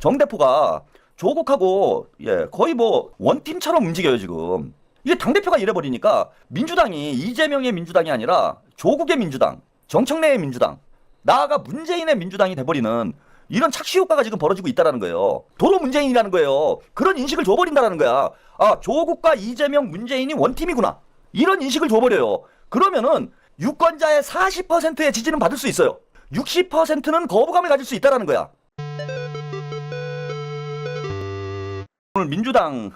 정 대표가 조국하고 거의 뭐 원팀처럼 움직여요 지금. 이게 당대표가 이래버리니까 민주당이 이재명의 민주당이 아니라 조국의 민주당, 정청래의 민주당, 나아가 문재인의 민주당이 돼버리는 이런 착시 효과가 지금 벌어지고 있다는 거예요. 도로 문재인이라는 거예요. 그런 인식을 줘버린다는 거야. 아, 조국과 이재명, 문재인이 원팀이구나. 이런 인식을 줘버려요. 그러면은 유권자의 40%의 지지는 받을 수 있어요. 60%는 거부감을 가질 수 있다는 거야. 오늘 민주당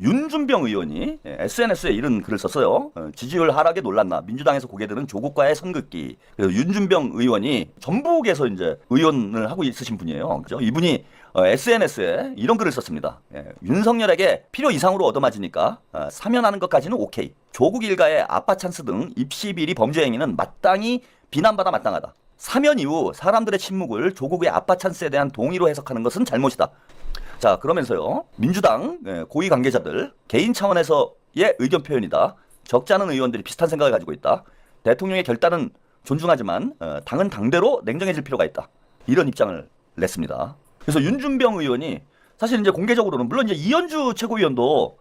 윤준병 의원이 SNS에 이런 글을 썼어요. 지지율 하락에 놀랐나? 민주당에서 고개 드는 조국과의 선긋기. 그래서 윤준병 의원이 전북에서 이제 의원을 하고 있으신 분이에요. 그죠? 이분이 SNS에 이런 글을 썼습니다. 윤석열에게 필요 이상으로 얻어맞으니까 사면하는 것까지는 오케이. 조국 일가의 아빠 찬스 등 입시 비리 범죄 행위는 마땅히 비난받아 마땅하다. 사면 이후 사람들의 침묵을 조국의 아빠 찬스에 대한 동의로 해석하는 것은 잘못이다. 자, 그러면서요, 민주당 고위 관계자들 개인 차원에서의 의견 표현이다. 적지 않은 의원들이 비슷한 생각을 가지고 있다. 대통령의 결단은 존중하지만 당은 당대로 냉정해질 필요가 있다. 이런 입장을 냈습니다. 그래서 윤준병 의원이 사실 이제 공개적으로는 물론 이제 이현주 최고위원도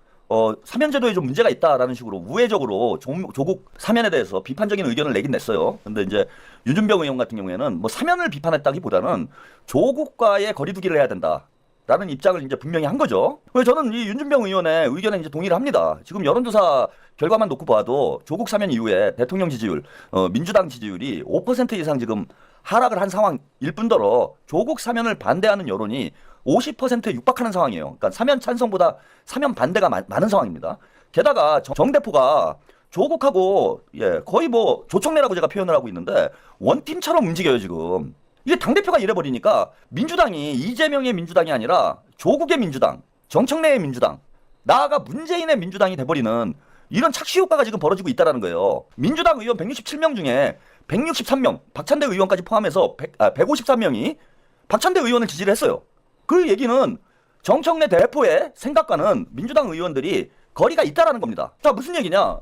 사면제도에 좀 문제가 있다라는 식으로 우회적으로 조국 사면에 대해서 비판적인 의견을 내긴 냈어요. 근데 이제 윤준병 의원 같은 경우에는 뭐 사면을 비판했다기보다는 조국과의 거리두기를 해야 된다. 라는 입장을 이제 분명히 한 거죠. 그래서 저는 이 윤준병 의원의 의견에 이제 동의를 합니다. 지금 여론조사 결과만 놓고 봐도 조국 사면 이후에 대통령 지지율, 민주당 지지율이 5% 이상 지금 하락을 한 상황일 뿐더러 조국 사면을 반대하는 여론이 50%에 육박하는 상황이에요. 그러니까 사면 찬성보다 사면 반대가 많은 상황입니다. 게다가 정 대표가 조국하고 거의 뭐 조청래라고 제가 표현을 하고 있는데 원팀처럼 움직여요 지금. 이게 당대표가 이래버리니까 민주당이 이재명의 민주당이 아니라 조국의 민주당, 정청래의 민주당, 나아가 문재인의 민주당이 돼버리는 이런 착시 효과가 지금 벌어지고 있다는 거예요. 민주당 의원 167명 중에 163명, 박찬대 의원까지 포함해서 153명이 박찬대 의원을 지지를 했어요. 그 얘기는 정청래 대표의 생각과는 민주당 의원들이 거리가 있다라는 겁니다. 자, 무슨 얘기냐?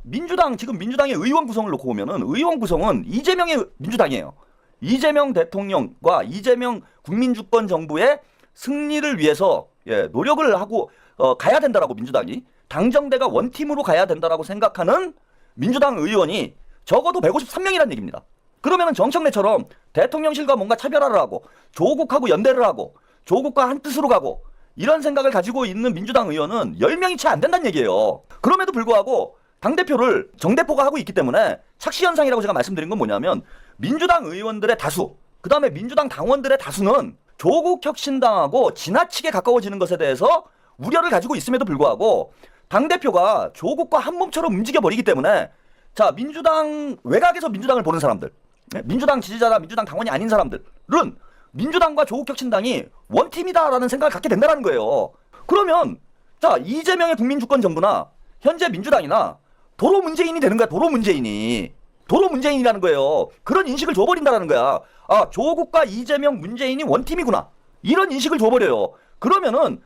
지금 민주당의 의원 구성을 놓고 보면은 의원 구성은 이재명의 민주당이에요. 이재명 대통령과 이재명 국민주권 정부의 승리를 위해서 노력을 하고 가야 된다라고 민주당이 당정대가 원팀으로 가야 된다라고 생각하는 민주당 의원이 적어도 153명이라는 얘기입니다. 그러면은 정청래처럼 대통령실과 뭔가 차별화를 하고 조국하고 연대를 하고 조국과 한 뜻으로 가고 이런 생각을 가지고 있는 민주당 의원은 10명이 채 안 된다는 얘기예요. 그럼에도 불구하고 당대표를 정대표가 하고 있기 때문에 착시현상이라고 제가 말씀드린 건 뭐냐면 민주당 의원들의 다수, 그 다음에 민주당 당원들의 다수는 조국 혁신당하고 지나치게 가까워지는 것에 대해서 우려를 가지고 있음에도 불구하고 당대표가 조국과 한 몸처럼 움직여버리기 때문에 자, 민주당 외곽에서 민주당을 보는 사람들, 민주당 지지자나 민주당 당원이 아닌 사람들은 민주당과 조국 혁신당이 원팀이다라는 생각을 갖게 된다는 거예요. 그러면 자, 이재명의 국민주권 정부나 현재 민주당이나 도로 문재인이 되는 거야. 도로 문재인이라는 거예요. 그런 인식을 줘버린다는 거야. 아, 조국과 이재명, 문재인이 원팀이구나. 이런 인식을 줘버려요. 그러면은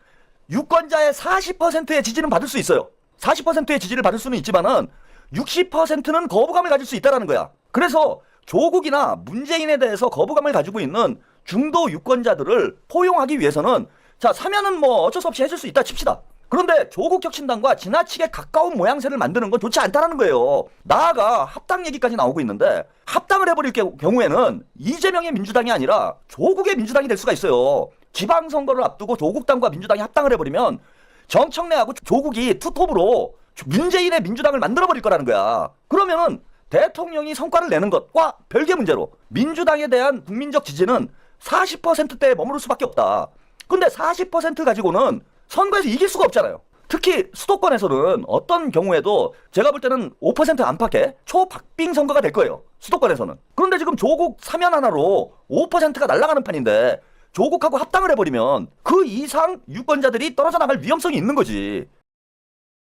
유권자의 40%의 지지는 받을 수 있어요. 40%의 지지를 받을 수는 있지만은 60%는 거부감을 가질 수 있다는 거야. 그래서 조국이나 문재인에 대해서 거부감을 가지고 있는 중도 유권자들을 포용하기 위해서는 자, 사면은 뭐 어쩔 수 없이 해줄 수 있다 칩시다. 그런데 조국 혁신당과 지나치게 가까운 모양새를 만드는 건 좋지 않다는 거예요. 나아가 합당 얘기까지 나오고 있는데 합당을 해버릴 경우에는 이재명의 민주당이 아니라 조국의 민주당이 될 수가 있어요. 지방선거를 앞두고 조국당과 민주당이 합당을 해버리면 정청래하고 조국이 투톱으로 문재인의 민주당을 만들어버릴 거라는 거야. 그러면은 대통령이 성과를 내는 것과 별개 문제로 민주당에 대한 국민적 지지는 40%대에 머무를 수밖에 없다. 근데 40% 가지고는 선거에서 이길 수가 없잖아요. 특히 수도권에서는 어떤 경우에도 제가 볼 때는 5% 안팎의 초박빙 선거가 될 거예요. 수도권에서는. 그런데 지금 조국 사면 하나로 5%가 날아가는 판인데 조국하고 합당을 해버리면 그 이상 유권자들이 떨어져 나갈 위험성이 있는 거지.